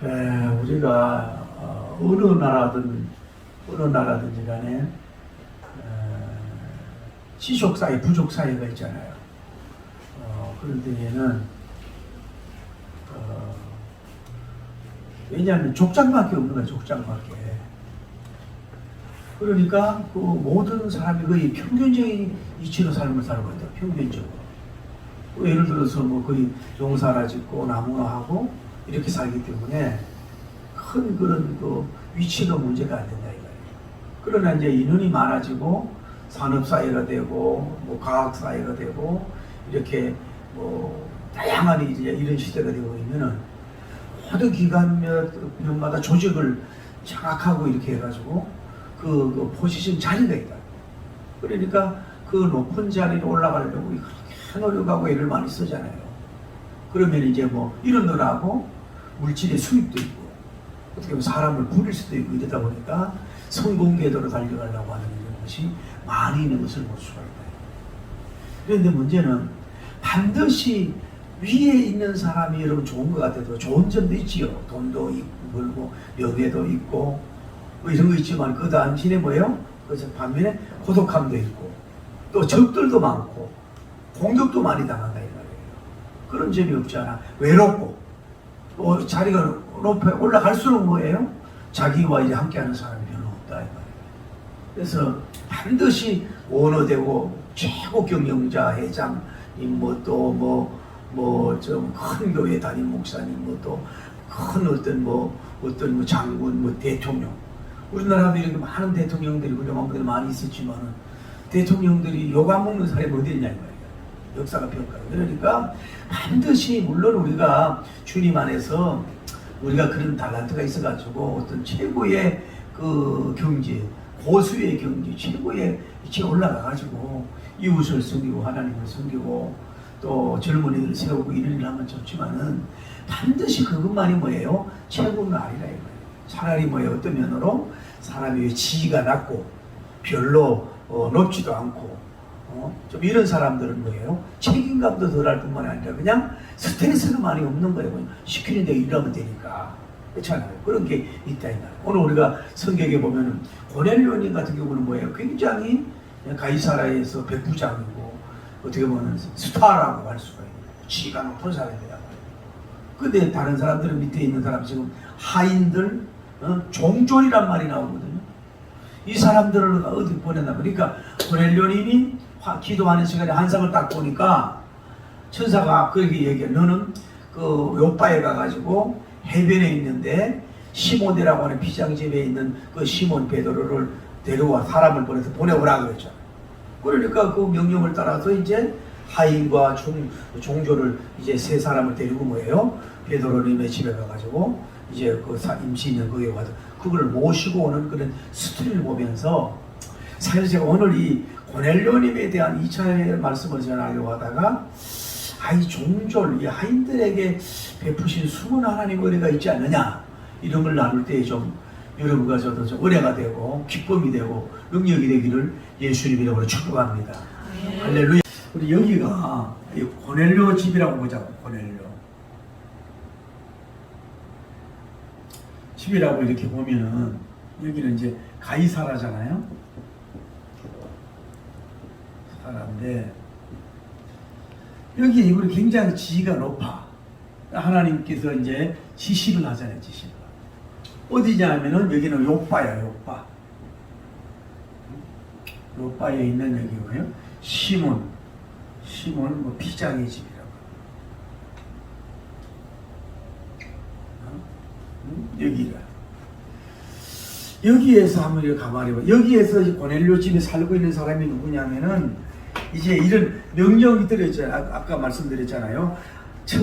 우리가 어느 나라든지 간에 시족 사회, 부족 사회가 있잖아요. 그런 데에는 왜냐하면 족장밖에 없는 거예요. 족장밖에. 그러니까 그 모든 사람이 거의 평균적인 이치로 삶을 살고 있다. 평균적으로. 예를 들어서 뭐 거의 농사나 짓고 나무나 하고 이렇게 살기 때문에 큰 그런 그 위치가 문제가 안 된다 이거예요. 그러나 이제 인원이 많아지고 산업사회가 되고 뭐 과학사회가 되고 이렇게 뭐 다양한 이제 이런 시대가 되고 있면은 모든 기관마다 조직을 장악하고 이렇게 해가지고 그 포지션 자리가 있다. 그러니까 그 높은 자리로 올라가려고 그렇게 노력하고 애를 많이 쓰잖아요. 그러면 이제 뭐 이런 거라고 물질의 수입도 있고 어떻게 보면 사람을 부릴 수도 있고 이러다 보니까 성공 궤도로 달려가려고 하는 이런 것이 많이 있는 것을 볼 수가 있다. 그런데 문제는 반드시 위에 있는 사람이 여러분 좋은 것 같아도 좋은 점도 있지요. 돈도 있고 벌고 명예도 있고 뭐 이런 거 있지만 그 당시에 뭐예요? 그래서 반면에 고독함도 있고 또 적들도 많고 공격도 많이 당한다 이 말이에요. 그런 점이 없지 않아. 외롭고 또 자리가 높게 올라갈수록 뭐예요? 자기와 이제 함께하는 사람이 별로 없다 이 말이에요. 그래서 반드시 원어되고 최고 경영자 회장 뭐 좀 큰 교회 담임 목사님 뭐 또 큰 어떤 장군 뭐 대통령 우리나라도 이렇게 많은 대통령들이 훌륭한 분들이 많이 있었지만은 대통령들이 욕 안 먹는 사람이 어디 있냐 이 말이야. 역사가 평가해. 그러니까 반드시 물론 우리가 주님 안에서 우리가 그런 달란트가 있어가지고 어떤 최고의 그 경지, 고수의 경지, 최고의 위치에 올라가가지고 이웃을 섬기고 하나님을 섬기고 또 젊은이들을 세우고 이런 일을 하면 좋지만은 반드시 그것만이 뭐예요? 최고는 아니라 이거예요. 차라리 뭐예요? 어떤 면으로 사람이 지위가 낮고 별로 높지도 않고 좀 이런 사람들은 뭐예요? 책임감도 덜할 뿐만 아니라 그냥 스트레스가 많이 없는 거예요. 그냥 시키는 데 일하면 되니까. 그렇잖아요. 그런 게 있다 이 말이에요. 오늘 우리가 성경에 보면은 고넬료님 같은 경우는 뭐예요? 굉장히 가이사라에서 백부장이고 어떻게 보면 스타라고 할 수가 있는 지위가 높은 사람이란 말이에요. 근데 다른 사람들은 밑에 있는 사람 지금 하인들 종졸이란 말이 나오거든요. 이 사람들을 어디 보냈나 그러니까 고넬료님이 기도하는 시간에 한상을 딱 보니까 천사가 그렇게 얘기해. 너는 그 요바에 가가지고 해변에 있는데 시몬이라고 하는 비장집에 있는 그 시몬 베드로를 데려와 사람을 보내서 보내오라 그랬죠. 그러니까 그 명령을 따라서 이제 하인과 종조를 이제 세 사람을 데리고 뭐예요? 베드로님의 집에 가가지고 이제 그 임시 있는 거기에 와서 그걸 모시고 오는 그런 스토리를 보면서 사실 제가 오늘 이 고넬료님에 대한 2차의 말씀을 전하려고 하다가 이 종졸, 이 하인들에게 베푸신 숨은 하나님 은혜가 있지 않느냐 이런 걸 나눌 때 좀 여러분과 저도 좀 은혜가 되고 기쁨이 되고 능력이 되기를 예수님 이름으로 축복합니다. 할렐루야. 우리 여기가 고넬료 집이라고 보자고. 고넬료 집이라고 이렇게 보면은 여기는 이제 가이사라잖아요. 사라인데 여기 우리 굉장히 지위가 높아. 하나님께서 이제 지시를 하잖아요. 지시를. 어디냐면은 여기는 요바야. 요바에 있는 여기고요. 시몬 뭐 피장의 집이라고. 여기가. 여기에서 한번 이렇게 가만히 봐. 여기에서 고넬료 집에 살고 있는 사람이 누구냐면은 이제 이런 명령이 들어있잖아요. 아까 말씀드렸잖아요.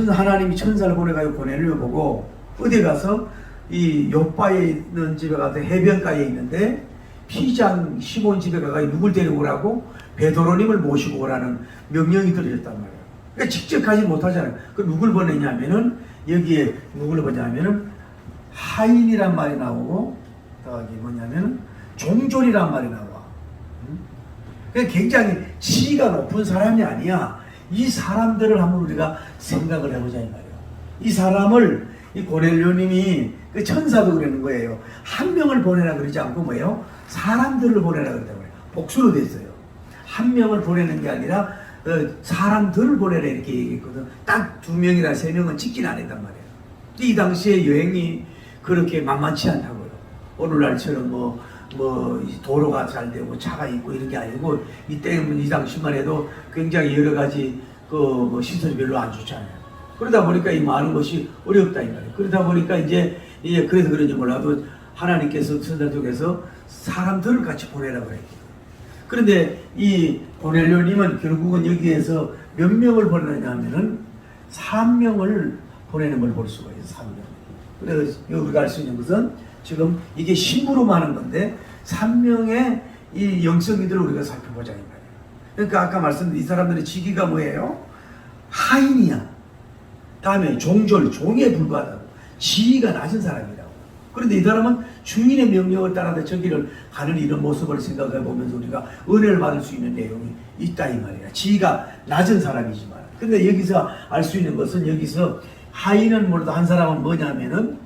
하나님이 천사를 보내가지고 고넬료 보고 어디 가서 이 요바에 있는 집에 가서 해변가에 있는데 피장 시몬 집에 가서 누굴 데리고 오라고? 베드로님을 모시고 오라는 명령이 들어졌단 말이에요. 그러니까 직접 가지 못하잖아요. 그 누굴 보내냐면은 여기에 누굴 보냐면은 하인이란 말이 나오고 여기 뭐냐면 종졸이란 말이 나와. 그러니까 굉장히 지위가 높은 사람이 아니야. 이 사람들을 한번 우리가 생각을 해보자 이 말이에요. 이 사람을 이 고넬료님이 그 천사도 그러는 거예요. 한 명을 보내라 그러지 않고 뭐예요? 사람들을 보내라 그러다고 해요. 복수로 됐어요. 한 명을 보내는 게 아니라 사람들을 보내라 이렇게 얘기했거든. 딱 2명이나 3명은 찍진 않았단 말이에요. 이 당시에 여행이 그렇게 만만치 않다고요. 오늘날처럼 도로가 잘 되고 차가 있고 이런 게 아니고 이때는 이 당시만 해도 굉장히 여러 가지 시설이 별로 안 좋잖아요. 그러다 보니까 이 많은 것이 어렵다 이 말이에요. 그러다 보니까 이제 그래서 그런지 몰라도 하나님께서 천사 쪽에서 사람들을 같이 보내라고 했죠. 그런데 이 고넬료님은 결국은 여기에서 몇 명을 보내느냐 하면은 3명을 보내는 걸 볼 수가 있어요. 3명. 그래서 우리가 알 수 있는 것은 지금 이게 신부로 하는 건데 3명의 이 영성이들을 우리가 살펴보자 이 말이에요. 그러니까 아까 말씀드린 이 사람들의 직위가 뭐예요? 하인이야. 다음에 종에 불과하다고. 지위가 낮은 사람이라고. 그런데 이 사람은 주인의 명령을 따라서 저기를 가는 이런 모습을 생각해 보면서 우리가 은혜를 받을 수 있는 내용이 있다 이 말이야. 지위가 낮은 사람이지만. 근데 여기서 알 수 있는 것은 여기서 하인은 뭐라도 한 사람은 뭐냐면은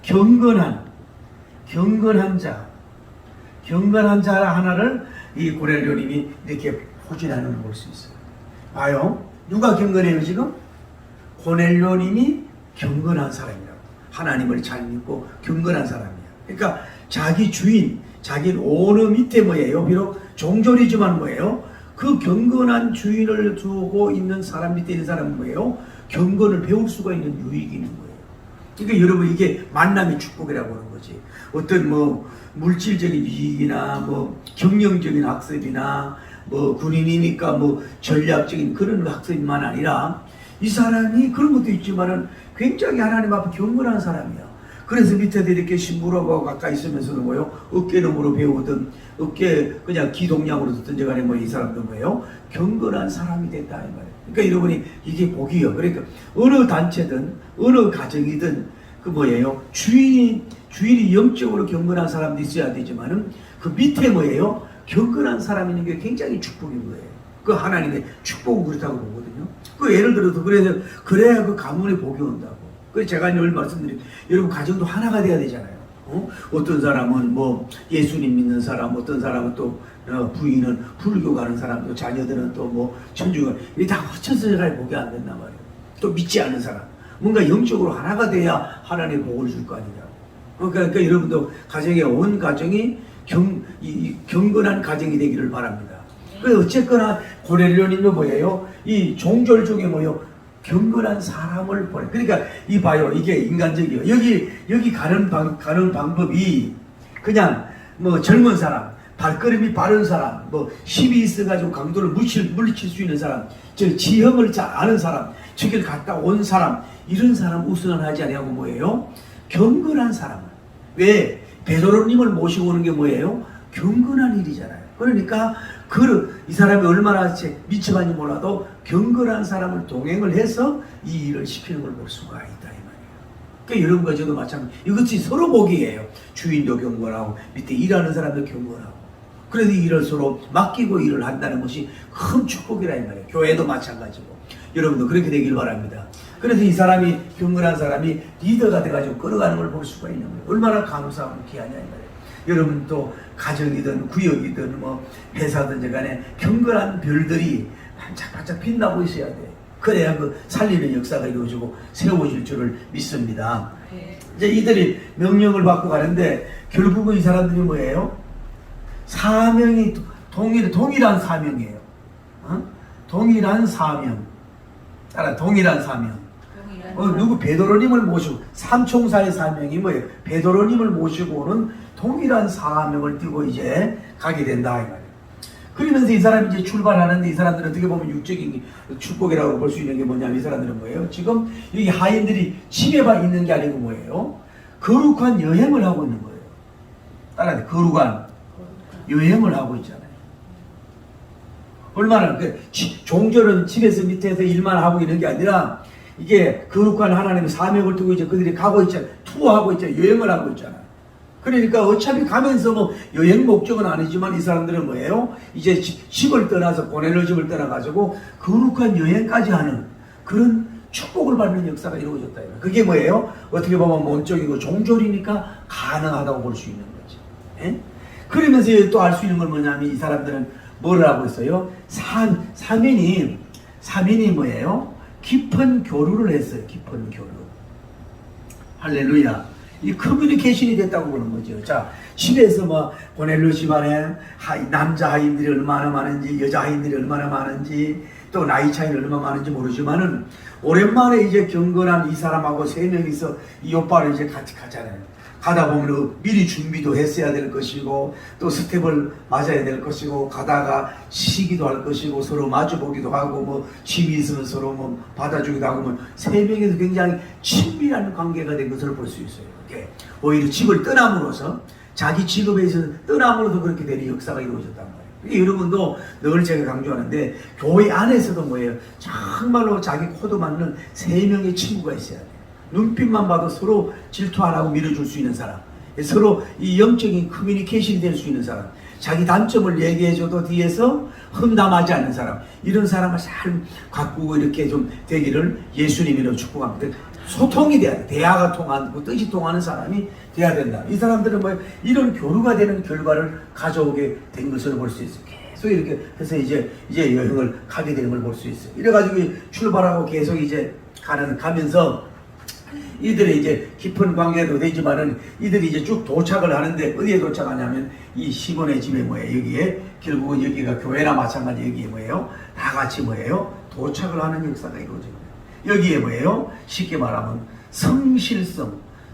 경건한 자 하나를 이 고넬료님이 이렇게 포진하는 걸 볼 수 있어요. 봐요. 누가 경건해요 지금? 고넬료님이 경건한 사람이라고. 하나님을 잘 믿고 경건한 사람이야. 그러니까 자기 주인, 자기 오너 밑에 뭐예요? 비록 종졸이지만 뭐예요? 그 경건한 주인을 두고 있는 사람 밑에 있는 사람은 뭐예요? 경건을 배울 수가 있는 유익이 있는 거예요. 그러니까 여러분 이게 만남의 축복이라고 하는 거지. 어떤 물질적인 유익이나 경영적인 학습이나 군인이니까 전략적인 그런 학습만 아니라 이 사람이 그런 것도 있지만은 굉장히 하나님 앞에 경건한 사람이야. 그래서 밑에도 이렇게 신부라고 가까이 있으면서도 뭐예요? 어깨너머로 배우든 어깨 그냥 기동량으로 듣든지 간에 이 사람도 뭐예요? 경건한 사람이 됐다 이 말이에요. 그러니까 여러분이 이게 복이요. 그러니까 어느 단체든 어느 가정이든 그 뭐예요? 주인이 영적으로 경건한 사람도 있어야 되지만은 그 밑에 뭐예요? 경건한 사람이 있는 게 굉장히 축복인 거예요. 그 하나님의 축복은 그렇다고 보거든요. 그 예를 들어서 그래야 그 가문에 복이 온다고. 그래서 제가 늘 말씀드린 여러분 가정도 하나가 돼야 되잖아요. 어떤 사람은 예수님 믿는 사람, 어떤 사람은 또 부인은 불교 가는 사람, 또 자녀들은 또 천주교 이게 다 합쳐서 잘 복이 안 된단 말이에요. 또 믿지 않는 사람, 뭔가 영적으로 하나가 돼야 하나님의 복을 줄 거 아니냐고. 그러니까 여러분도 온 가정이 경건한 가정이 되기를 바랍니다. 그래서 어쨌거나 고넬료님은 뭐예요? 이 종졸 중에 경건한 사람을 보내. 그러니까 봐요. 이게 인간적이에요. 여기 가는 방법이 그냥 젊은 사람, 발걸음이 빠른 사람, 힘이 있어가지고 강도를 물리칠 수 있는 사람, 지형을 잘 아는 사람, 저길 갔다 온 사람, 이런 사람 우선은 하지 아니하고 뭐예요? 경건한 사람. 왜? 베드로님을 모시고 오는 게 뭐예요? 경건한 일이잖아요. 그러니까 이 사람이 얼마나 미쳐간지 몰라도 경건한 사람을 동행을 해서 이 일을 시키는 걸 볼 수가 있다 이 말이에요. 그러니까 여러분과 저도 마찬가지. 이것이 서로 복이에요. 주인도 경건하고 밑에 일하는 사람도 경건하고. 그래서 이 일을 서로 맡기고 일을 한다는 것이 큰 축복이라 이 말이에요. 교회도 마찬가지고. 여러분도 그렇게 되길 바랍니다. 그래서 이 사람이 경건한 사람이 리더가 돼가지고 끌어가는 걸 볼 수가 있는 거예요. 얼마나 감사하고 귀하냐 이 말이에요. 여러분 또 가정이든 구역이든 회사든 간에 경건한 별들이 반짝반짝 빛나고 있어야 돼. 그래야 그 살리는 역사가 이루어지고 세워질 줄을 믿습니다. 이제 이들이 명령을 받고 가는데 결국은 이 사람들이 뭐예요? 사명이 동일한 사명이에요. 동일한 사명. 따라 동일한 사명. 베드로님을 모시고 삼총사의 사명이 뭐예요? 베드로님을 모시고 오는 동일한 사명을 띠고 이제 가게 된다 이 말이에요. 그러면서 이 사람이 이제 출발하는데 이 사람들은 어떻게 보면 육적인 축복이라고 볼 수 있는 게 뭐냐면 이 사람들은 뭐예요? 지금 여기 하인들이 집에만 있는 게 아니고 뭐예요? 거룩한 여행을 하고 있는 거예요. 따라서 거룩한 여행을 하고 있잖아요. 얼마나 종절은 집에서 밑에서 일만 하고 있는 게 아니라 이게 거룩한 하나님의 사명을 두고 이제 그들이 가고 있잖아요. 투어하고 있잖아요. 여행을 하고 있잖아요. 그러니까 어차피 가면서 여행 목적은 아니지만 이 사람들은 뭐예요? 이제 집을 떠나서 고넬료 집을 떠나가지고 거룩한 여행까지 하는 그런 축복을 받는 역사가 이루어졌다. 그게 뭐예요? 어떻게 보면 원적이고 종졸이니까 가능하다고 볼 수 있는 거죠. 예? 그러면서 또 알 수 있는 건 뭐냐면 이 사람들은 뭘 하고 있어요? 사민이 뭐예요? 깊은 교류를 했어요. 깊은 교류. 할렐루야. 이 커뮤니케이션이 됐다고 보는 거죠. 자, 집에서 뭐 고넬료 집안에 남자 하인들이 얼마나 많은지, 여자 하인들이 얼마나 많은지, 또 나이 차이는 얼마나 많은지 모르지만은 오랜만에 이제 경건한 이 사람하고 세 명이서 이 오빠를 이제 같이 가잖아요. 가다 보면 미리 준비도 했어야 될 것이고 또 스텝을 맞아야 될 것이고 가다가 쉬기도 할 것이고 서로 마주보기도 하고 뭐 짐이 있으면 서로 뭐 받아주기도 하고 뭐 세 명이서 굉장히 친밀한 관계가 된 것을 볼 수 있어요. 이렇게 오히려 집을 떠남으로써 자기 직업에 있어서 떠남으로도 그렇게 되는 역사가 이루어졌단 말이에요. 여러분도 늘 제가 강조하는데 교회 안에서도 뭐예요? 정말로 자기 코드 맞는 세 명의 친구가 있어야 돼요. 눈빛만 봐도 서로 질투 안 하고 밀어줄 수 있는 사람, 서로 이 영적인 커뮤니케이션이 될 수 있는 사람, 자기 단점을 얘기해줘도 뒤에서 험담하지 않는 사람, 이런 사람을 잘 가꾸고 이렇게 좀 되기를 예수님이로 축복합니다. 소통이 돼야 돼. 대화가 통하고 뜻이 통하는 사람이 돼야 된다. 이 사람들은 뭐 이런 교류가 되는 결과를 가져오게 된 것을 볼 수 있어요. 계속 이렇게 해서 이제 여행을 가게 되는 걸 볼 수 있어요. 이래가지고 출발하고 계속 이제 가면서 이들이 이제 깊은 관계도 되지만은 이들이 이제 쭉 도착을 하는데 어디에 도착하냐면 이 시몬의 집에 뭐예요? 여기에 결국은 여기가 교회나 마찬가지 여기에 뭐예요? 다 같이 뭐예요? 도착을 하는 역사가 이루어집니다. 여기에 뭐예요? 쉽게 말하면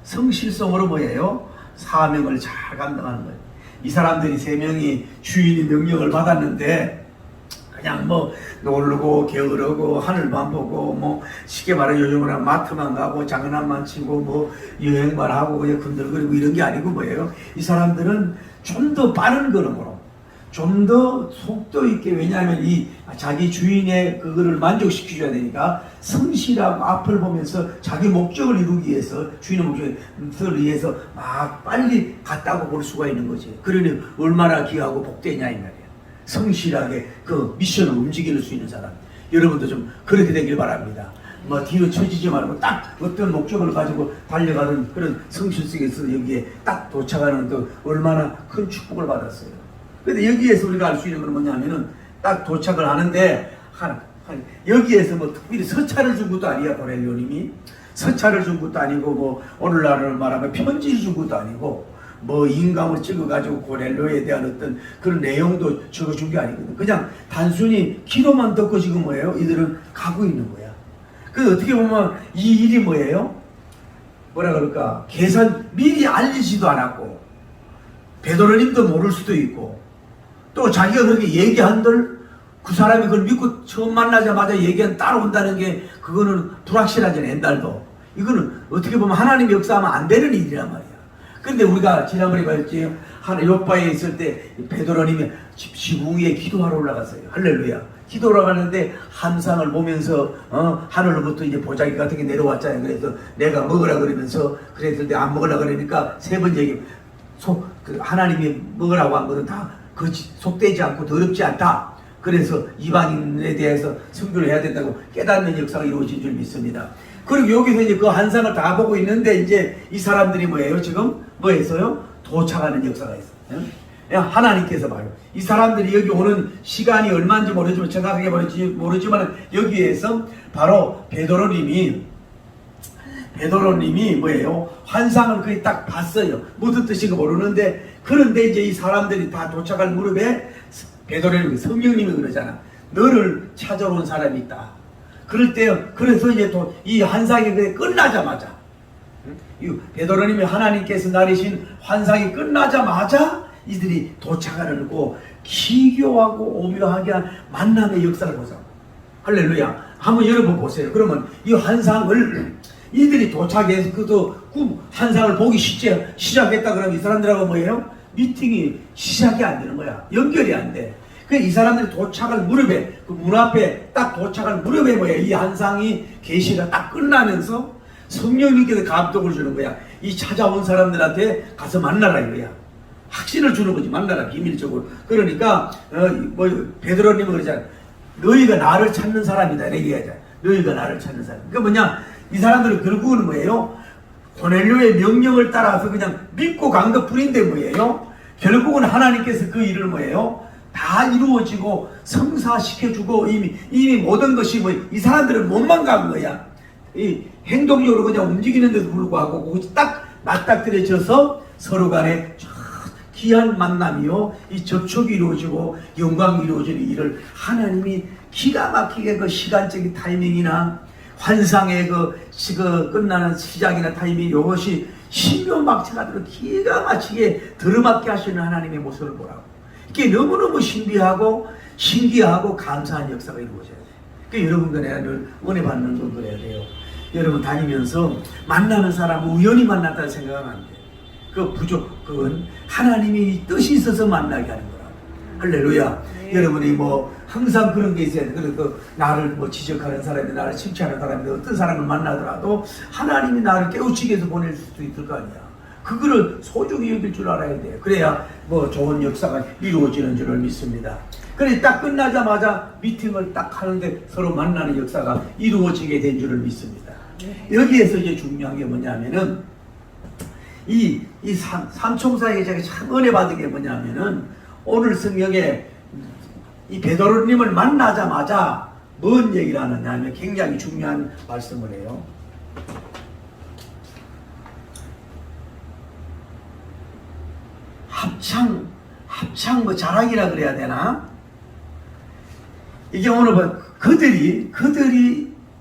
성실성으로 뭐예요? 사명을 잘 감당하는 거예요. 이 사람들이 세 명이 주인의 명령을 받았는데 그냥 뭐 놀고 게으르고 하늘만 보고 뭐 쉽게 말해 요즘은 마트만 가고 장난만 치고 뭐 여행만 하고 그냥 군들거리고 이런 게 아니고 뭐예요? 이 사람들은 좀 더 빠른 걸음으로 좀 더 속도 있게, 왜냐하면 이 자기 주인의 그거를 만족시켜줘야 되니까 성실하고 앞을 보면서 자기 목적을 이루기 위해서 주인의 목적을 위해서 막 빨리 갔다고 볼 수가 있는 거지. 그러니 얼마나 귀하고 복되냐 이 말이야. 성실하게 그 미션을 움직일 수 있는 사람. 여러분도 좀 그렇게 되길 바랍니다. 뭐 뒤로 처지지 말고 딱 어떤 목적을 가지고 달려가는 그런 성실성에서 여기에 딱 도착하는 또 얼마나 큰 축복을 받았어요. 근데 여기에서 우리가 알 수 있는 건 뭐냐면은 딱 도착을 하는데 여기에서 뭐 특별히 서찰을 준 것도 아니야. 고넬료님이 서찰을 준 것도 아니고 뭐 오늘날을 말하면 편지를 준 것도 아니고 뭐 인감을 찍어가지고 고넬료에 대한 어떤 그런 내용도 적어준 게 아니거든. 그냥 단순히 기도만 듣고 지금 뭐예요? 이들은 가고 있는 거야. 그 어떻게 보면 이 일이 뭐예요? 뭐라 그럴까? 미리 알리지도 않았고 베드로님도 모를 수도 있고 또 자기가 그렇게 얘기한들 그 사람이 그걸 믿고 처음 만나자마자 얘기한 따라온다는 게 그거는 불확실하잖아요. 옛날도. 이거는 어떻게 보면 하나님의 역사하면 안 되는 일이란 말이야. 근데 우리가 지난번에 봤지, 요바에 있을 때 베드로님이 지붕 위에 기도하러 올라갔어요. 할렐루야. 기도하러 가는데 환상을 보면서 하늘로부터 이제 보자기 같은 게 내려왔잖아요. 그래서 내가 먹으라 그러면서 그랬을 때 안 먹으라 그러니까 세 번 얘기 하나님이 먹으라고 한 것은 다 속되지 않고 더럽지 않다. 그래서 이방인에 대해서 선교를 해야 된다고 깨닫는 역사가 이루어진 줄 믿습니다. 그리고 여기서 이제 그 환상을 다 보고 있는데 이제 이 사람들이 뭐예요? 지금 뭐 했어요? 도착하는 역사가 있어요. 하나님께서 봐요. 이 사람들이 여기 오는 시간이 얼마인지 모르지만 정확하게 모르지만 여기에서 바로 베드로님이 뭐예요? 환상을 거의 딱 봤어요. 무슨 뜻인가 모르는데 그런데 이제 이 사람들이 다 도착할 무렵에 베드로님이 성령님이 그러잖아. 너를 찾아러 온 사람이 있다. 그럴 때 그래서 이제 또 이 환상이 끝나자마자 베드로님이 하나님께서 나리신 환상이 끝나자마자 이들이 도착하려고 기교하고 오묘하게 한 만남의 역사를 보자. 할렐루야. 한번 여러분 보세요. 그러면 이 환상을 이들이 도착해서 그 환상을 보기 시작했다 그러면 이 사람들하고 뭐예요? 미팅이 시작이 안 되는 거야. 연결이 안 돼. 이 사람들이 도착할 무렵에 그 문 앞에 딱 도착할 무렵에 뭐야? 이 환상이 계시가 딱 끝나면서 성령님께서 감동을 주는 거야. 이 찾아온 사람들한테 가서 만나라 이거야. 확신을 주는 거지. 만나라 비밀적으로. 그러니까 베드로님은 그러잖아. 너희가 나를 찾는 사람이다. 이렇게 얘기하잖아. 너희가 나를 찾는 사람. 그러니까 뭐냐, 이 사람들은 결국은 뭐예요? 고넬료의 명령을 따라서 그냥 믿고 간 것뿐인데 뭐예요? 결국은 하나님께서 그 일을 뭐예요? 다 이루어지고 성사시켜주고 이미 모든 것이 뭐 이 사람들은 못만 간 거야. 이 행동적으로 그냥 움직이는데도 불구하고 그것이 딱 맞닥뜨려져서 서로 간에 귀한 만남이요, 이 접촉이 이루어지고 영광이 이루어지는 일을 하나님이 기가 막히게 그 시간적인 타이밍이나 환상의 그 끝나는 시작이나 타이밍, 이것이 신묘막체가 들어 기가 막히게 들어맞게 하시는 하나님의 모습을 보라고. 이게 너무너무 신비하고 신기하고 감사한 역사가 이루어져야 돼요. 그러니까 여러분과 내가 늘 은혜 받는 건 그래야 돼요. 여러분 다니면서 만나는 사람은 우연히 만났다는 생각은 안 돼요. 그건 하나님이 뜻이 있어서 만나게 하는 거라고. 할렐루야. 네. 여러분이 뭐 항상 그런 게 있어야 돼. 그래서 나를 뭐 지적하는 사람이, 나를 칭찬하는 사람이, 어떤 사람을 만나더라도 하나님이 나를 깨우치기 위해서 보낼 수도 있을 거 아니야. 그거를 소중히 여길 줄 알아야 돼요. 그래야 뭐 좋은 역사가 이루어지는 줄을 믿습니다. 그래 딱 끝나자마자 미팅을 딱 하는데 서로 만나는 역사가 이루어지게 된 줄을 믿습니다. 여기에서 이제 중요한 게 뭐냐면은 이 삼총사에게 제가 참 은혜 받은 게 뭐냐면은 오늘 성경에 이 베드로님을 만나자마자 뭔 얘기를 하느냐 하면 굉장히 중요한 말씀을 해요. 합창 뭐 자랑이라 그래야 되나? 이게 오늘 뭐 그들이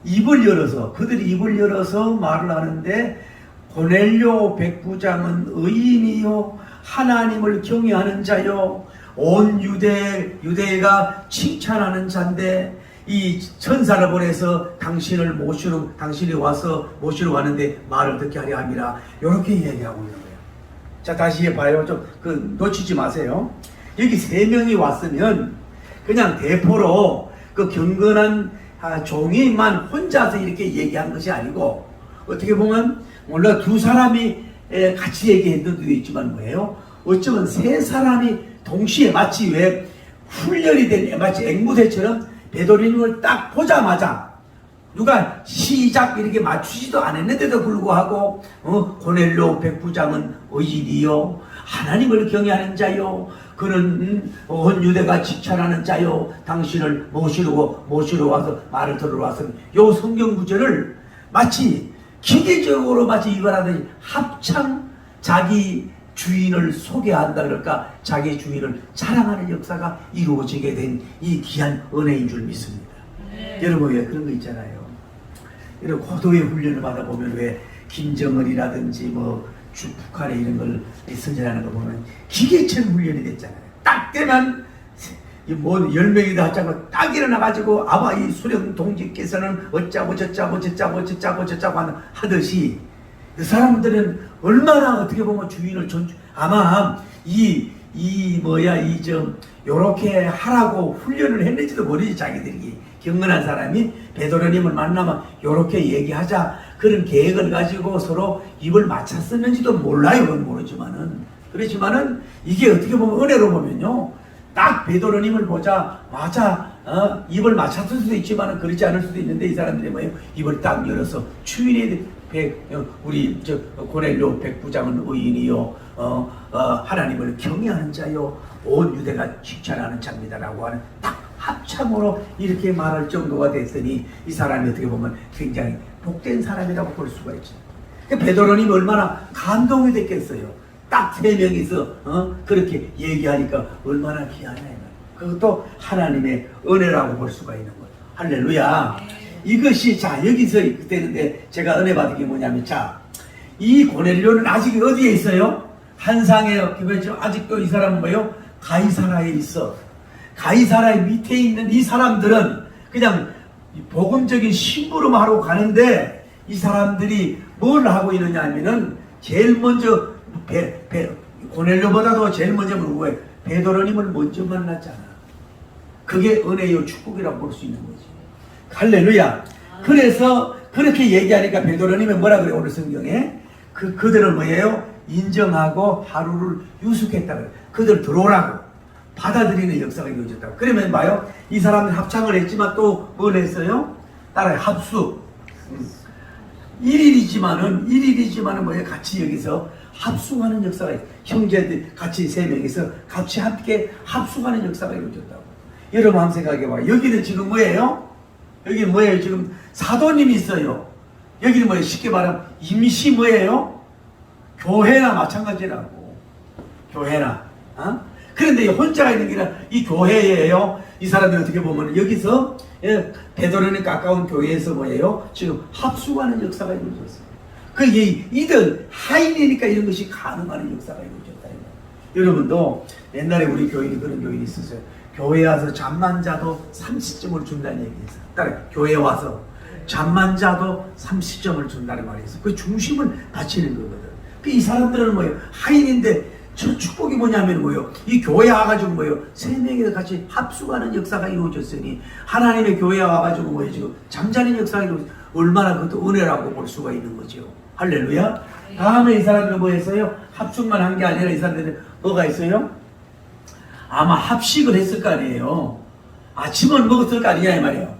입을 열어서 말을 하는데, 고넬료 백부장은 의인이요 하나님을 경외하는 자요 온 유대가 칭찬하는 자인데, 이 천사를 보내서 당신이 와서 모시러 왔는데 말을 듣게 하려 함이라. 이렇게 얘기하고 있는 거예요. 자, 다시 봐요. 좀 놓치지 마세요. 여기 3명이 왔으면 그냥 대포로 그 경건한 종이만 혼자서 이렇게 얘기한 것이 아니고, 어떻게 보면 물론 2사람이 같이 얘기했는 데도 있지만 뭐예요? 어쩌면 3사람이 동시에 마치 왜 훈련이 된 마치 앵무새처럼 베드로님을 딱 보자마자 누가 시작 이렇게 맞추지도 않았는데도 불구하고 고넬료 백부장은 의인이요 하나님을 경외하는 자요 그는 온 유대가 칭찬하는 자요 당신을 모시러 와서 말을 들으러 왔으니, 요 성경 구절을 마치 기계적으로 마치 이거라든지 합창 자기 주인을 소개한다 그럴까, 자기 주인을 자랑하는 역사가 이루어지게 된 이 귀한 은혜인 줄 믿습니다. 여러분 왜 그런 거 있잖아요. 이런 고도의 훈련을 받아보면 왜 김정은이라든지 뭐 북한에 이런 걸 선전하는 거 보면 기계처럼 훈련이 됐잖아요. 딱 되면 뭐 10명이 다 하자고 딱 일어나가지고 아마 이 수령 동지께서는 어쩌고 저쩌고 하듯이 그 사람들은 얼마나 어떻게 보면 주인을 아마 요렇게 하라고 훈련을 했는지도 모르지. 자기들이 경건한 사람이 베드로님을 만나면 요렇게 얘기하자 그런 계획을 가지고 서로 입을 맞췄었는지도 몰라요. 그건 그렇지만은 이게 어떻게 보면 은혜로 보면요, 딱 베드로님을 보자마자 입을 맞췄을 수도 있지만 그렇지 않을 수도 있는데, 이 사람들이 뭐예요? 입을 딱 열어서 주인의 우리 고넬료 백부장은 의인이요 하나님을 경외하는 자요 온 유대가 칭찬하는 자입니다라고 하는 딱 합창으로 이렇게 말할 정도가 됐으니, 이 사람이 어떻게 보면 굉장히 복된 사람이라고 볼 수가 있죠. 베드로님이 얼마나 감동이 됐겠어요. 딱 3명이서 그렇게 얘기하니까 얼마나 귀하냐. 그것도 하나님의 은혜라고 볼 수가 있는 거예요. 할렐루야. 이것이 여기서 그때는데 제가 은혜 받은 게 뭐냐면, 이 고넬료는 아직 어디에 있어요? 한상에요. 아직도 이 사람은 뭐예요? 가이사라에 있어. 가이사라의 밑에 있는 이 사람들은 그냥 복음적인 심부름하러 가는데, 이 사람들이 뭘 하고 있느냐 하면은 제일 먼저 고넬료보다도 제일 먼저 누구예요? 베드로님을 먼저 만났잖아. 그게 은혜요 축복이라고 볼 수 있는 거지. 할렐루야. 그래서 그렇게 얘기하니까 베드로님이 뭐라 그래요? 오늘 성경에 그들을 뭐예요? 인정하고 하루를 유숙했다 그래요. 그들 들어오라고 받아들이는 역사가 이루어졌다고. 그러면 봐요, 이 사람들 합창을 했지만 또 뭘 했어요? 따라해 합수. 일일이지만은 뭐예요? 같이 여기서 합숙하는 역사가 있어요. 형제들 같이 세 명이서 같이 함께 합숙하는 역사가 이루어졌다고. 여러분 한번 생각해봐. 여기는 지금 뭐예요? 여기는 뭐예요? 지금 사도님이 있어요. 여기는 뭐예요? 쉽게 말하면 임시 뭐예요? 교회나 마찬가지라고. 교회나. 그런데 혼자가 있는 게 아니라 이 교회예요. 이 사람이 어떻게 보면 여기서 베드로는 가까운 교회에서 뭐예요? 지금 합숙하는 역사가 이루어졌어요. 그 이들 하인이니까 이런 것이 가능한 역사가 이루어졌다. 여러분도 옛날에 우리 교인이 그런 교인이 있었어요. 교회에 와서 잠만 자도 30점을 준다는 얘기였어요. 따라 교회에 와서 잠만 자도 30점을 준다는 말이 있어요. 그 중심을 바치는 거거든. 이 사람들은 뭐예요? 하인인데 저 축복이 뭐냐면 뭐예요? 이 교회에 와가지고 뭐예요? 세 명이 같이 합숙하는 역사가 이루어졌으니 하나님의 교회에 와가지고 뭐예요? 지금 잠자는 역사가 이루어졌어요. 얼마나 그것도 은혜라고 볼 수가 있는 거죠. 할렐루야. 다음에 이 사람들은 뭐 했어요? 합숙만 한 게 아니라 이 사람들은 뭐가 있어요? 아마 합식을 했을 거 아니에요. 아침을 먹었을 거 아니냐 이 말이에요.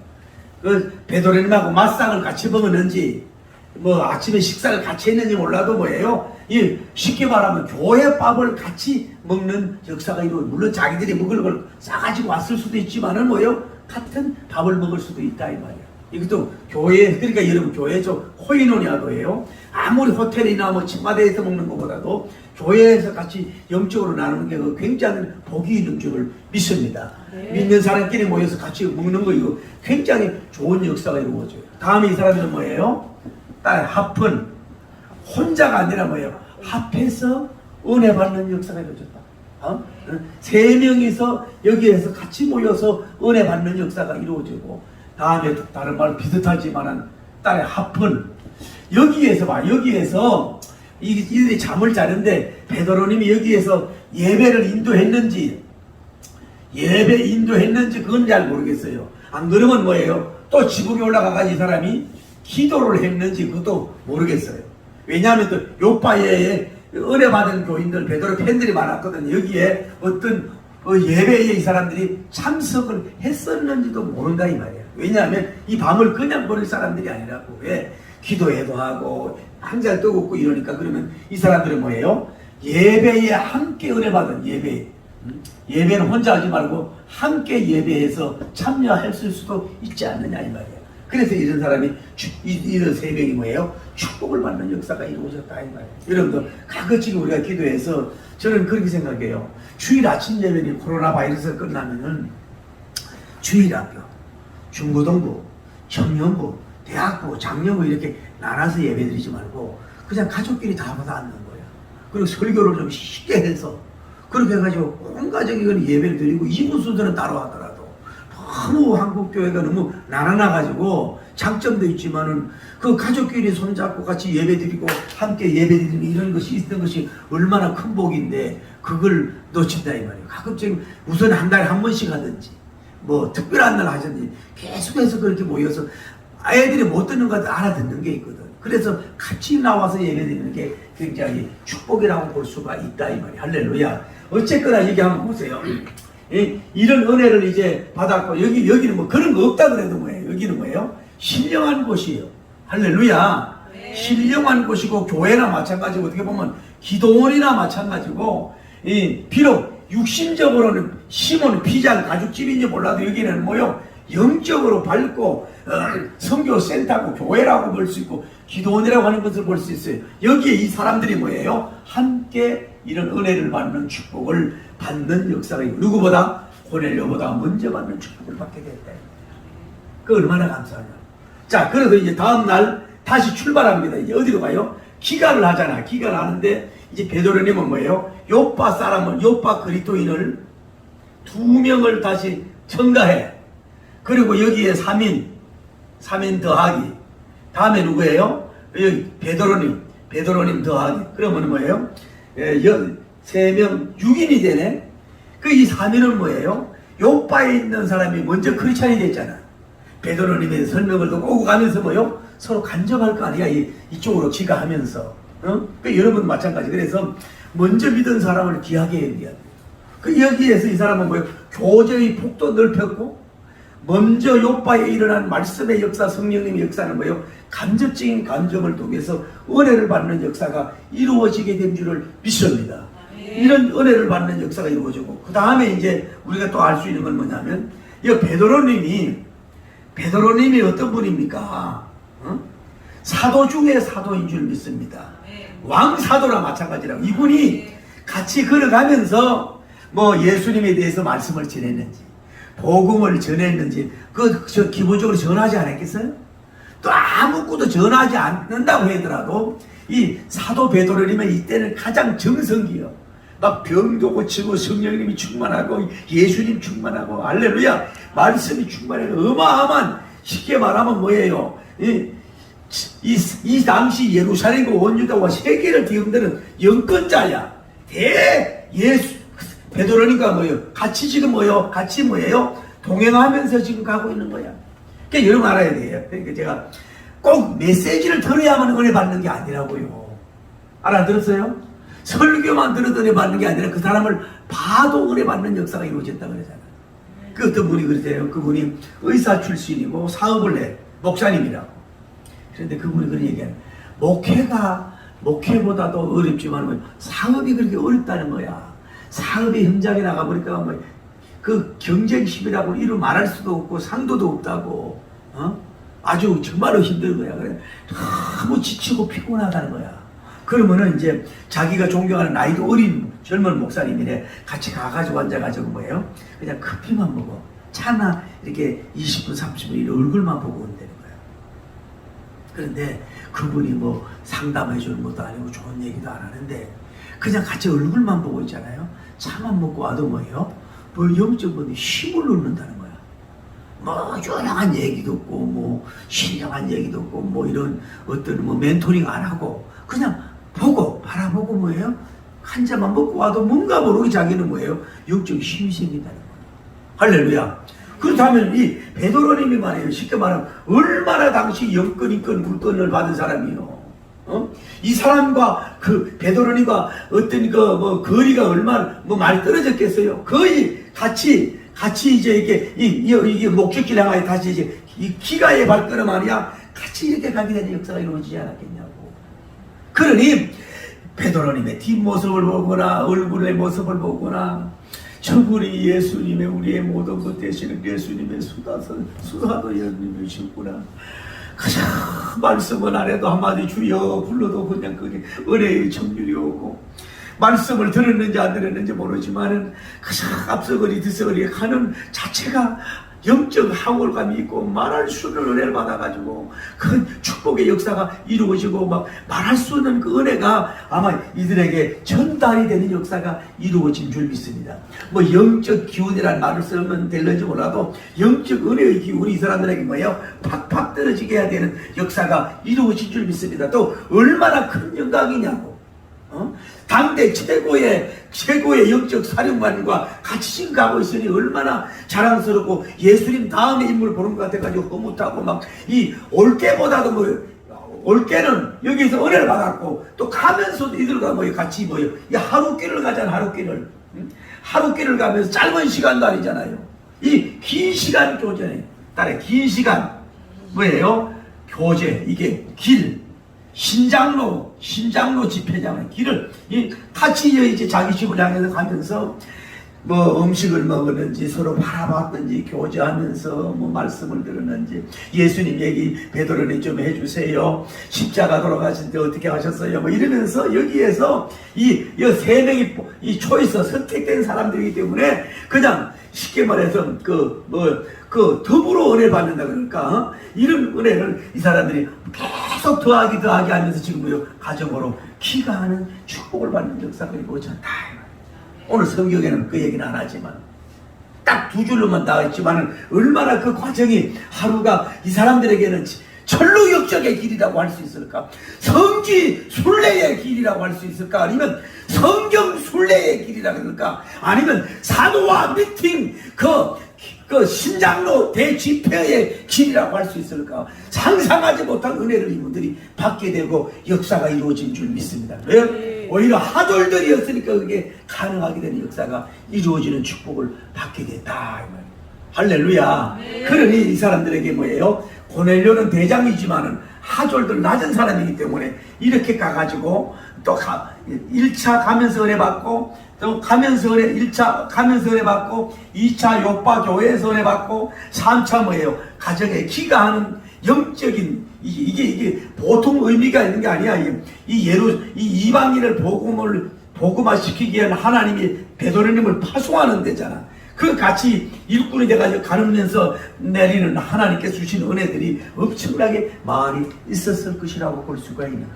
그 베드로님하고 맛상을 같이 먹었는지 뭐 아침에 식사를 같이 했는지 몰라도 뭐예요? 이 쉽게 말하면 교회 밥을 같이 먹는 역사가 이루어. 물론 자기들이 먹을 걸 싸가지고 왔을 수도 있지만은 뭐예요? 같은 밥을 먹을 수도 있다 이 말이에요. 이것도 교회, 그러니까 여러분 교회 좀 코이노니아도예요. 아무리 호텔이나 뭐 청와대에서 먹는 것보다도 교회에서 같이 영적으로 나누는 게 굉장히 복이 있는 줄을 믿습니다. 네. 믿는 사람끼리 모여서 같이 먹는 거 이거 굉장히 좋은 역사가 이루어져요. 다음에 이 사람들은 뭐예요? 합은 혼자가 아니라 뭐예요? 합해서 은혜 받는 역사가 이루어졌다. 세 명이서 여기에서 같이 모여서 은혜 받는 역사가 이루어지고, 다음에 다른 말 비슷하지만은 딸의 합은 여기에서 봐. 여기에서 이들이 잠을 자는데 베드로님이 여기에서 예배를 인도했는지 그건 잘 모르겠어요. 안 그러면 뭐예요? 또 지붕에 올라가가지고 이 사람이 기도를 했는지 그것도 모르겠어요. 왜냐하면 또 요파에 은혜 받은 교인들 베드로 팬들이 많았거든요. 여기에 어떤 예배에 이 사람들이 참석을 했었는지도 모른다 이 말이에요. 왜냐하면 이 밤을 그냥 보낼 사람들이 아니라고. 왜? 기도회도 하고 항상 뜨겁고 이러니까. 그러면 이 사람들은 뭐예요? 예배에 함께 은혜 받은 예배는 혼자 하지 말고 함께 예배해서 참여할 수도 있지 않느냐 이 말이에요. 그래서 이런 사람이 이런 세 명이 뭐예요? 축복을 받는 역사가 이루어졌다 이 말이에요. 여러분들 가끔씩 우리가 기도해서 저는 그렇게 생각해요. 주일 아침 예배는 코로나 바이러스가 끝나면은 주일학교, 중고등부, 청년부, 대학부, 장년부 이렇게 나눠서 예배드리지 말고 그냥 가족끼리 다 받아 앉는 거예요. 그리고 설교를 좀 쉽게 해서 그렇게 해가지고 온 가족이 예배를 드리고 이분 순서는 따로 하더라도 너무 한국교회가 너무 나눠나가지고 장점도 있지만은 그 가족끼리 손잡고 같이 예배드리고 함께 예배드리는 이런 것이 있는 것이 얼마나 큰 복인데 그걸 놓친다 이 말이에요. 가급적 우선 한 달에 한 번씩 하든지 뭐 특별한 날 하든지 계속해서 그렇게 모여서 아이들이 못 듣는 것 알아듣는 게 있거든. 그래서 같이 나와서 예배드리는 게 굉장히 축복이라고 볼 수가 있다 이 말이에요. 할렐루야. 어쨌거나 여기 한번 보세요. 이런 은혜를 이제 받았고 여기는 뭐 그런 거 없다 그래도 뭐예요? 여기는 뭐예요? 신령한 곳이에요. 할렐루야. 네. 신령한 곳이고 교회나 마찬가지고 어떻게 보면 기도원이나 마찬가지고 비록 육신적으로는 시몬 피장 가죽집인지 몰라도 여기는 뭐요? 영적으로 밝고 선교센터고 교회라고 볼 수 있고 기도원이라고 하는 것을 볼 수 있어요. 여기에 이 사람들이 뭐예요? 함께 이런 은혜를 받는 축복을 받는 역사가 있고 누구보다 고넬료보다 먼저 받는 축복을 받게 됐다. 그 얼마나 감사하냐. 자, 그래서 이제 다음날 다시 출발합니다. 이제 어디로 가요? 기가를 하잖아. 기가를 하는데 이제 베드로님은 뭐예요? 요파 사람을 요파 그리스도인을 2명을 다시 첨가해. 그리고 여기에 3인 더하기. 다음에 누구예요? 여기 베드로님 더하기. 그러면 뭐예요? 3명 6인이 되네. 그 이 3인은 뭐예요? 요파에 있는 사람이 먼저 크리스찬이 됐잖아. 베드로님의 설명을 듣고 오고 가면서 뭐요? 서로 간접할 거 아니야. 이쪽으로 기가하면서. 그 여러분 마찬가지. 그래서 먼저 믿은 사람을 귀하게 얘기해야 돼. 그 여기에서 이 사람은 뭐예요? 교제의 폭도 넓혔고 먼저 요바에 일어난 말씀의 역사, 성령님의 역사는 뭐예요? 간접적인 감정을 통해서 은혜를 받는 역사가 이루어지게 된 줄을 믿습니다. 이런 은혜를 받는 역사가 이루어지고, 그 다음에 이제 우리가 또 알 수 있는 건 뭐냐면, 이 베드로님이 어떤 분입니까? 사도 중에 사도인 줄 믿습니다. 왕사도나 마찬가지라고. 이분이 같이 걸어가면서 뭐 예수님에 대해서 말씀을 전했는지, 복음을 전했는지, 저 기본적으로 전하지 않았겠어요? 또 아무것도 전하지 않는다고 하더라도 이 사도 베드로님은 이때는 가장 정성기요. 막 병도 고치고 성령님이 충만하고 예수님 충만하고 할렐루야 말씀이 충만하고 어마어마한, 쉽게 말하면 뭐예요? 이 당시 예루살렘과 온유다와 세계를 뒤흔드는 영권자야. 예수 베드로니까 뭐예요? 같이 지금 뭐예요? 같이 뭐예요? 동행하면서 지금 가고 있는 거야. 그러니까 여러분 알아야 돼요. 그러니까 제가 꼭 메시지를 들어야만 은혜 받는 게 아니라고요. 알아들었어요? 설교만 들어도 은혜 받는 게 아니라 그 사람을 봐도 은혜 받는 역사가 이루어졌다 그러잖아요. 그 어떤 분이 그러세요. 그분이 의사 출신이고 사업을 해. 목사님이라고. 그런데 그분이 그런 얘기해요. 목회보다도 어렵지만 사업이 그렇게 어렵다는 거야. 사업이 현장에 나가보니까 뭐 그 경쟁심이라고 이루 말할 수도 없고 상도도 없다고. 아주 정말로 힘든 거야. 그래. 너무 지치고 피곤하다는 거야. 그러면은 이제 자기가 존경하는 나이도 어린 젊은 목사님이래. 같이 가가지고 앉아가지고 뭐예요? 그냥 커피만 먹어. 차나 이렇게 20분, 30분 이렇게 얼굴만 보고 온다는 거야. 그런데 그분이 뭐 상담해 주는 것도 아니고 좋은 얘기도 안 하는데 그냥 같이 얼굴만 보고 있잖아요. 차만 먹고 와도 뭐예요? 뭐 영적으로 힘을 얻는다는 거야. 뭐 조용한 얘기도 없고 뭐 신령한 얘기도 없고 뭐 이런 어떤 뭐 멘토링 안 하고 그냥 보고 바라보고 뭐예요? 한 잔만 먹고 와도 뭔가 모르게 자기는 뭐예요? 영적 힘이 생긴다는 거예요. 할렐루야. 그렇다면 이 베드로님이 말이에요. 쉽게 말하면 얼마나 당시 영권 물건을 받은 사람이요. 이 사람과 그 베드로님과 어떤 그 뭐 거리가 얼마나 뭐 많이 떨어졌겠어요. 거의 같이 이제 이게 목적지를 향하여 다시 이제 이 기가의 발걸음 아니야. 같이 이렇게 가게 되는 역사가 이루어지지 않았겠냐고. 그러니 베드로님의 뒷모습을 보거나 얼굴의 모습을 보거나 저분이 예수님의 우리의 모든 것 되시는 예수님의 수사도 예수님이시구나. 그냥 말씀은 안 해도 한마디 주여 불러도 그냥 그게 은혜의 정률이 오고 말씀을 들었는지 안 들었는지 모르지만은 그냥 앞서거리 뒤서거리 가는 자체가 영적 항월감이 있고 말할 수 없는 은혜를 받아가지고 그 축복의 역사가 이루어지고 막 말할 수 없는 그 은혜가 아마 이들에게 전달이 되는 역사가 이루어진 줄 믿습니다. 뭐 영적 기운이라는 말을 쓰면 될는지 몰라도 영적 은혜의 기운이 이 사람들에게 뭐예요? 팍팍 떨어지게 해야 되는 역사가 이루어진 줄 믿습니다. 또 얼마나 큰 영광이냐고. 당대 최고의 영적 사령관과 같이 지금 가고 있으니 얼마나 자랑스럽고 예수님 다음의 인물을 보는 것 같아가지고 허무하고 막 이 올게보다도 뭐 올게는 여기서 은혜를 받았고 또 가면서도 이들과 뭐 같이 뭐요 이 하루길을 가잖아. 하루길을 가면서 짧은 시간도 아니잖아요. 이 긴 시간 교제네. 딸의 긴 시간 뭐예요? 교제 이게 길. 신장로 집회장의 길을 같이 이제 자기 집을 향해서 가면서 뭐 음식을 먹었는지 서로 바라봤는지 교제하면서 뭐 말씀을 들었는지 예수님 얘기 베드로님 좀 해주세요. 십자가 돌아가실 때 어떻게 하셨어요? 뭐 이러면서 여기에서 이 세 명이 이 초이스 선택된 사람들이기 때문에 그냥 쉽게 말해서 더불어 은혜를 받는다 그러니까 이런 은혜를 이 사람들이 계속 더하기 하면서 지금 뭐요 가정으로 기가하는 축복을 받는 역사가 이루어졌다. 오늘 성경에는 그 얘기는 안 하지만 딱 두 줄로만 나와 있지만 얼마나 그 과정이 하루가 이 사람들에게는 천루역적의 길이라고 할 수 있을까? 성지 순례의 길이라고 할 수 있을까? 아니면 성경 순례의 길이라고 할까? 아니면 사도와 미팅 그 신장로 대집회의 길이라고 할 수 있을까? 상상하지 못한 은혜를 이분들이 받게 되고 역사가 이루어진 줄 믿습니다. 왜? 오히려 하돌들이었으니까 그게 가능하게 되는 역사가 이루어지는 축복을 받게 됐다. 할렐루야. 그러니 이 사람들에게 뭐예요? 고넬료는 대장이지만은 하졸들 낮은 사람이기 때문에 이렇게 가가지고 또 1차 가면서 은혜 받고 또 가면서 은혜 1차 가면서 은혜 받고 2차 요파 교회에서 은혜 받고 3차 뭐예요? 가정에 기가하는 영적인 이게 보통 의미가 있는 게 아니야. 이 이방인을 복음화 시키기 위한 하나님이 베드로님을 파송하는 데잖아. 그 같이 일꾼이 돼가지고 가르면서 내리는 하나님께 주신 은혜들이 엄청나게 많이 있었을 것이라고 볼 수가 있는 거죠.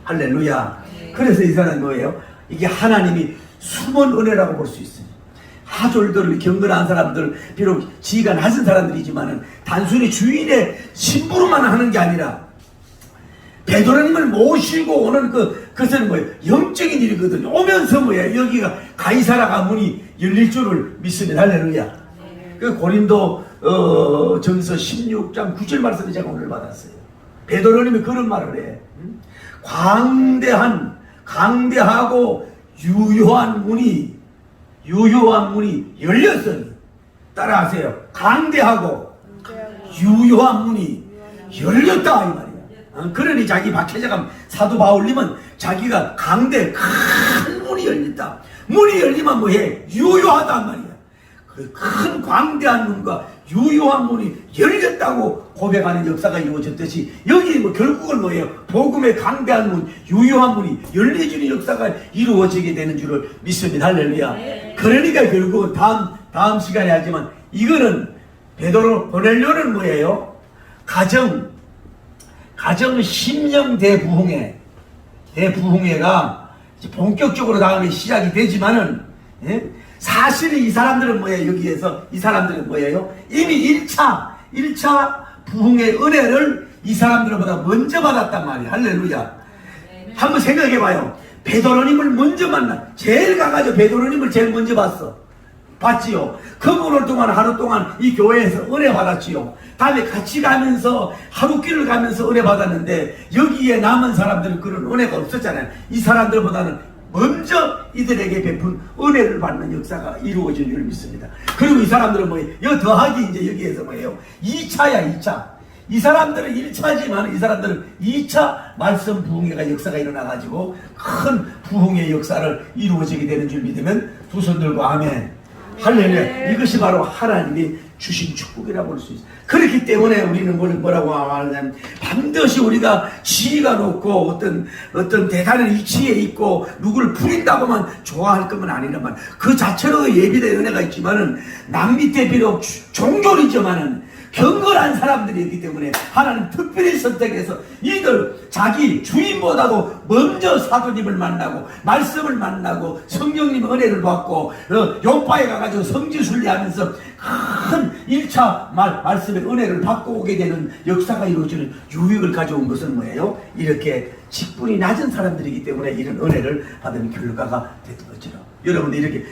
할렐루야. 그래서 이 사람은 뭐예요? 이게 하나님이 숨은 은혜라고 볼 수 있어요. 하졸들, 경건한 사람들, 비록 지위가 낮은 사람들이지만은 단순히 주인의 심부름만 하는 게 아니라 베드로님을 모시고 오는 그것은 뭐예요? 영적인 일이거든요. 오면서 뭐예요? 여기가 가이사라가 문이 열릴 줄을 믿습니다. 할렐루야. 그 고린도 전서 16장 9절 말씀을 제가 오늘 받았어요. 베드로님이 그런 말을 해. 강대하고 유효한 문이 열렸으니, 따라하세요. 강대하고 유효한 문이 열렸다 이 말이야. 그러니 자기 박해자가 사도 바울님은 자기가 강대 큰 문이 열렸다. 문이 열리면 뭐해? 유효하단 말이야. 그 큰 광대한 문과 유효한 문이 열렸다고 고백하는 역사가 이루어졌듯이 여기 결국은 뭐예요? 복음의 강대한 문, 유효한 문이 열려지는 역사가 이루어지게 되는 줄을 믿습니다. 할렐루야. 그러니까 결국은 다음 시간에 하지만 이거는 베드로 고넬료는 뭐예요? 가정 심령 대부흥회가 본격적으로 다음에 시작이 되지만은, 사실 이 사람들은 뭐예요? 여기에서 이 사람들은 뭐예요? 이미 1차 부흥의 은혜를 이 사람들보다 먼저 받았단 말이에요. 할렐루야. 한번 생각해봐요. 베드로님을 먼저 제일 가가지고 베드로님을 제일 먼저 봤지요. 그분을 동안 하루 동안 이 교회에서 은혜 받았지요. 다음에 같이 가면서 하루길을 가면서 은혜 받았는데 여기에 남은 사람들은 그런 은혜가 없었잖아요. 이 사람들보다는 먼저 이들에게 베푼 은혜를 받는 역사가 이루어진 줄 믿습니다. 그리고 이 사람들은 뭐예요? 더하기 이제 여기에서 뭐예요? 2차야 2차. 이 사람들은 1차지만 이 사람들은 2차 말씀 부흥회가 역사가 일어나가지고 큰 부흥의 역사를 이루어지게 되는 줄 믿으면 두 손 들고 아멘. 할렐루야. 이것이 바로 하나님이 주신 축복이라고 볼 수 있어요. 그렇기 때문에 우리는 뭐라고 말하냐면 반드시 우리가 지위가 높고 어떤 대단한 위치에 있고 누구를 부린다고만 좋아할 것은 아니라만 그 자체로도 예비된 은혜가 있지만은 남 밑에 비록 종졸이지만은 경건한 사람들이기 때문에 하나님 특별히 선택해서 이들 자기 주인보다도 먼저 사도님을 만나고 말씀을 만나고 성령님 은혜를 받고 요파에 가가지고 성지순례하면서 큰 1차 말씀의 은혜를 받고 오게 되는 역사가 이루어지는 유익을 가져온 것은 뭐예요? 이렇게 직분이 낮은 사람들이기 때문에 이런 은혜를 받은 결과가 됐던 것처럼 여러분들 이렇게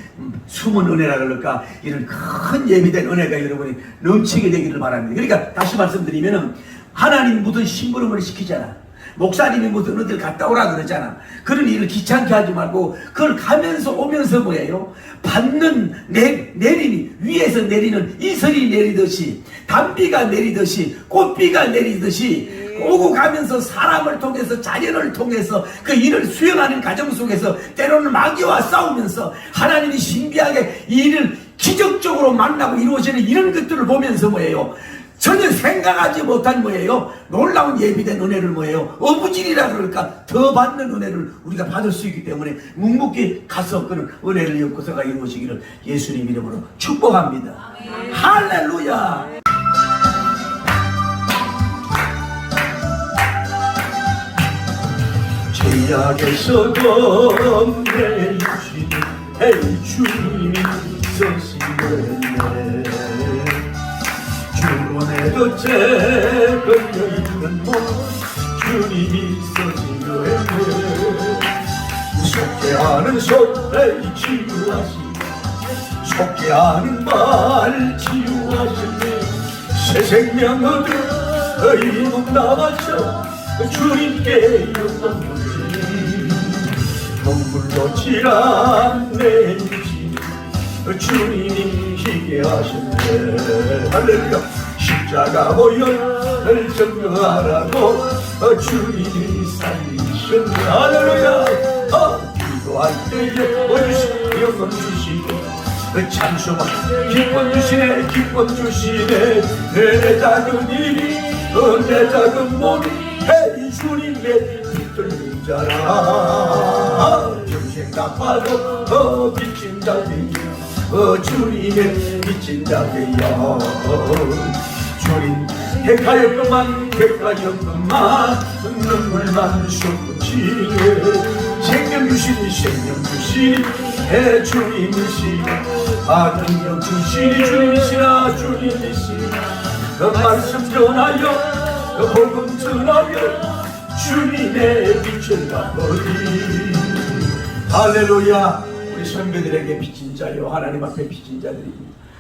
숨은 은혜라 그럴까 이런 큰 예비된 은혜가 여러분이 넘치게 되기를 바랍니다. 그러니까 다시 말씀드리면은 하나님 무슨 심부름을 시키잖아. 목사님이 무슨 어딜 갔다 오라 그러잖아. 그런 일을 귀찮게 하지 말고 그걸 가면서 오면서 뭐예요? 받는 내리니 위에서 내리는 이슬이 내리듯이 단비가 내리듯이 꽃비가 내리듯이 오고 가면서 사람을 통해서 자연을 통해서 그 일을 수행하는 과정 속에서 때로는 마귀와 싸우면서 하나님이 신비하게 이 일을 기적적으로 만나고 이루어지는 이런 것들을 보면서 뭐예요? 전혀 생각하지 못한 뭐예요? 놀라운 예비된 은혜를 뭐예요? 어부질이라 그럴까? 더 받는 은혜를 우리가 받을 수 있기 때문에 묵묵히 가서 그런 은혜를 엮어서가 이루어지기를 예수님 이름으로 축복합니다. 할렐루야. 죄악에서도 내주신 주님이 있으시네. 주문에도 걸려있는 몸 주님이 있으시네. 속죄하는 손에 치유하시 속죄하는 말 치유하시네. 새 생명 얻은 이몸 나바쳐 주님께 영광 돌리니 눈물로 칠한 내 육신 주님이 희게 하셨네. 할렐루야. 십자가 보혈을 증거하라고 주님이 살리셨네. 할렐루야. 기도할 때에 영광 주시네. 찬송하 기쁨 주시네. 기쁨 주시네. 내 작은 일이 내 작은 몸이 주님의 빛을 자라. 평생 나빠도 빛인 자되여 주님의 빛인 자되여. 주님 백하였건만 눈물만 쏟치네. 생명 주시니 생명 주시니 주님이시니 능력 주시니 주님이시라 주님이시라. 말씀 전하여 복음 전하여 주님의 빛을 가버리. 할렐루야. 우리 선배들에게 빚진 자요 하나님 앞에 빚진 자들이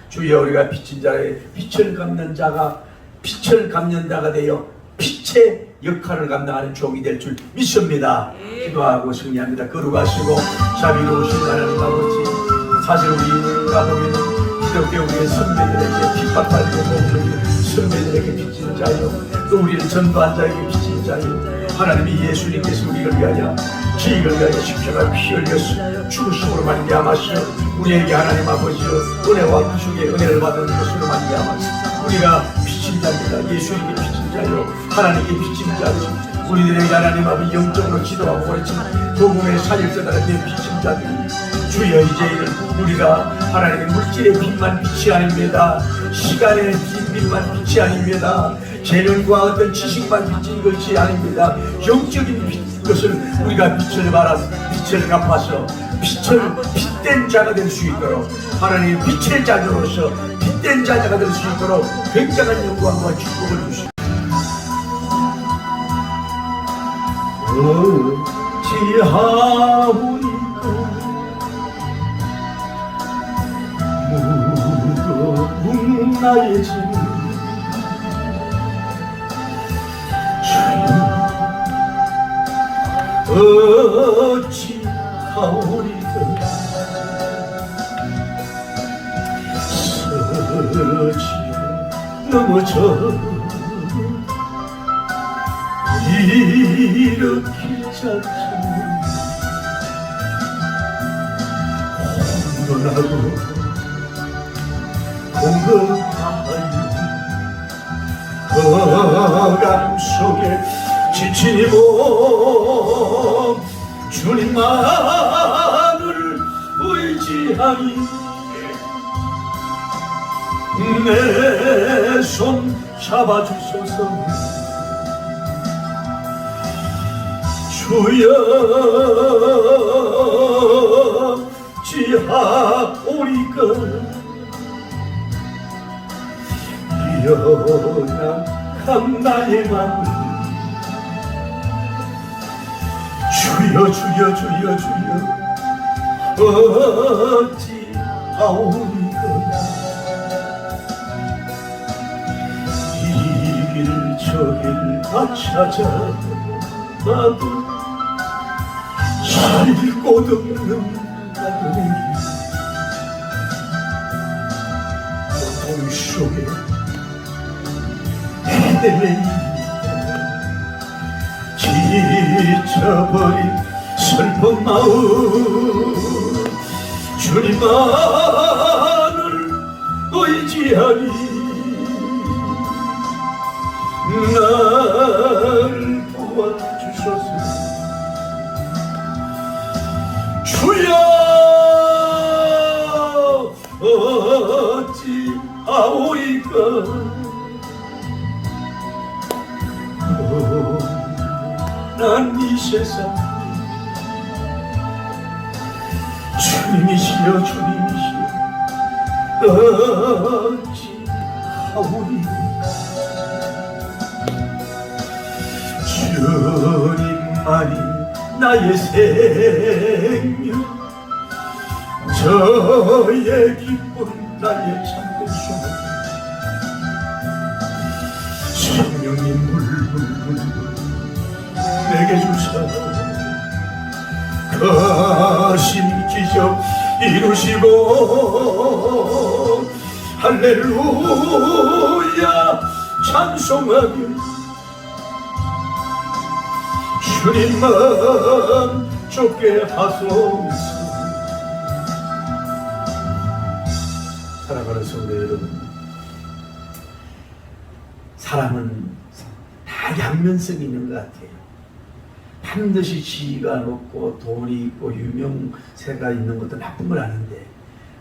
주여 우리가 빚진 자의 빛을 갚는 자가 빛을 갚는 자가 되어 빛의 역할을 감당하는 종이 될 줄 믿습니다. 기도하고 승리합니다. 거룩하시고 자비로우신 하나님 아버지, 사실 우리가 보면 이렇게 우리의 선배들에게 핍박받고 우리 선배들에게 빚진 자요 또 우리를 전도한 자에게 빚진 자요 하나님이 예수님께서 우리를 위하여 지익을 위하여 십자가 피 흘렸어 죽으심으로 말미암았어 우리에게 하나님 아버지여 은혜와 구속의 은혜를 받은 것으로 말미암았어 우리가 빚진 자입니다. 예수님께 빚진 자요 하나님께 빚진 자요 우리들에게 하나님 아버지 영적으로 기도하고 그렇지만 복음의 사역자들에게 빚진 자들 주여 이제는 우리가 하나님의 물질의 빛만 빛이 아닙니다. 시간의 빛만 빛이 아닙니다. 재능과 어떤 지식만 빛인 것이 아닙니다. 영적인 것을 우리가 빛을 발하서 빛을 갚아서 빛된 자가 될 수 있도록 하나님의 빛의 자녀로서 빛된 자녀가 될 수 있도록 굉장한 영광과 축복을 주시옵소서. 어찌하오리까 무거운 나의 짐 어찌하오리까 쓰러지게 넘어져 이렇게 작지는 혼돈하고 공급하여 거감 속에 지친 이 몸 주님만을 의지하니 내 손 잡아주소서. 주여 지하오리까 연약한 나의 마음 주여 주여 주여 주여 어찌하오리까 이 길 저 길 다 찾아봐도 잘 곳 없는 나에게 고통 속에 헤매이다. 지쳐버린 슬픈 마음 주님만을 의지하니 날 도와주소서. 주여 어찌하오리까 난 이 세상 주님이시여 주님이시여 어찌하오리까 주님만이 나의 생명 저의 기쁨 나의 참된 소망 생명이 물물물 내게 주사 거신 기적 이루시고 할렐루야 찬송하길 주님만 좁게 하소서. 사랑하는 성도 여러분, 사람은 다 양면성이 있는 것 같아요. 반드시 지위가 높고 돈이 있고 유명세가 있는 것도 나쁜 건 아닌데,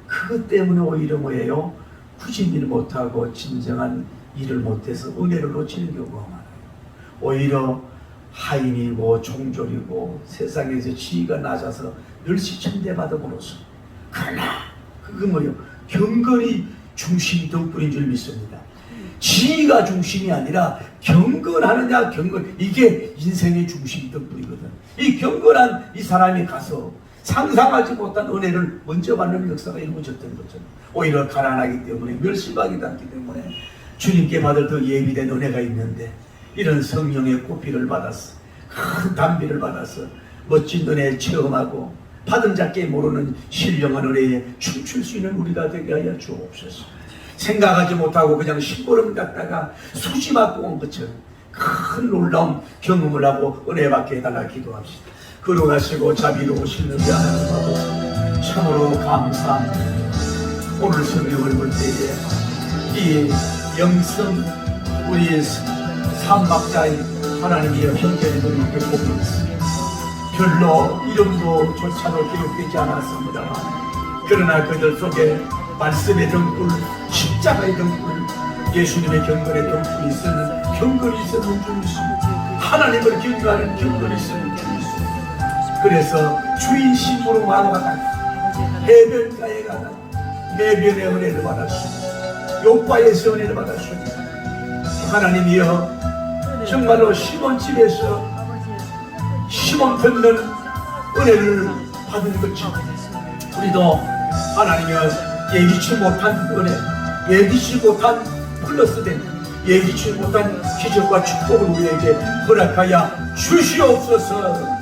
그것 때문에 오히려 뭐예요? 굳은 일을 못하고 진정한 일을 못해서 은혜를 놓치는 경우가 많아요. 오히려 하인이고 종졸이고 세상에서 지위가 낮아서 멸시천대받음으로써, 그러나 그건 뭐예요? 경건이 중심이 덕분인 줄 믿습니다. 지위가 중심이 아니라 경건하느냐, 경건, 이게 인생의 중심 덕분이거든. 이 경건한 이 사람이 가서 상상하지 못한 은혜를 먼저 받는 역사가 이루어졌던 거죠. 오히려 가난하기 때문에, 멸시받기 때문에 주님께 받을 더 예비된 은혜가 있는데, 이런 성령의 꽃피를 받았어, 큰 담비를 받아서 멋진 은혜 체험하고 받은 자께 모르는 신령한 은혜에 춤출 수 있는 우리가 되게 하여 주옵소서. 생각하지 못하고 그냥 심부름 갔다가 수지 맞고 온 것처럼 큰 놀라운 경험을 하고 은혜 받게 해달라 기도합시다. 걸어가시고 자비로우신 우리 하나님 아버지, 참으로 감사합니다. 오늘 성경을 볼 때에 이 영성 우리의 삼박자인 하나님의 형제들을 이렇게 보면서 별로 이름도 조차도 기록되지 않았습니다만, 그러나 그들 속에 말씀의 등불, 십자가의 등불, 예수님의 경건의 등불이 있었는, 경건이 있었는 줄 믿습니다. 하나님을 경배하는 경건이 있었는 줄 믿습니다. 그래서 주인 심부름하러 가다 해변가에 가다 해변의 은혜를 받았습니다. 요바에서 은혜를 받았습니다. 하나님이여, 정말로 시몬 집에서 시몬 듣는 은혜를 받은 것처럼 우리도 하나님이여 예기치 못한 은혜, 예기치 못한 플러스된, 예기치 못한 기적과 축복을 우리에게 허락하여 주시옵소서.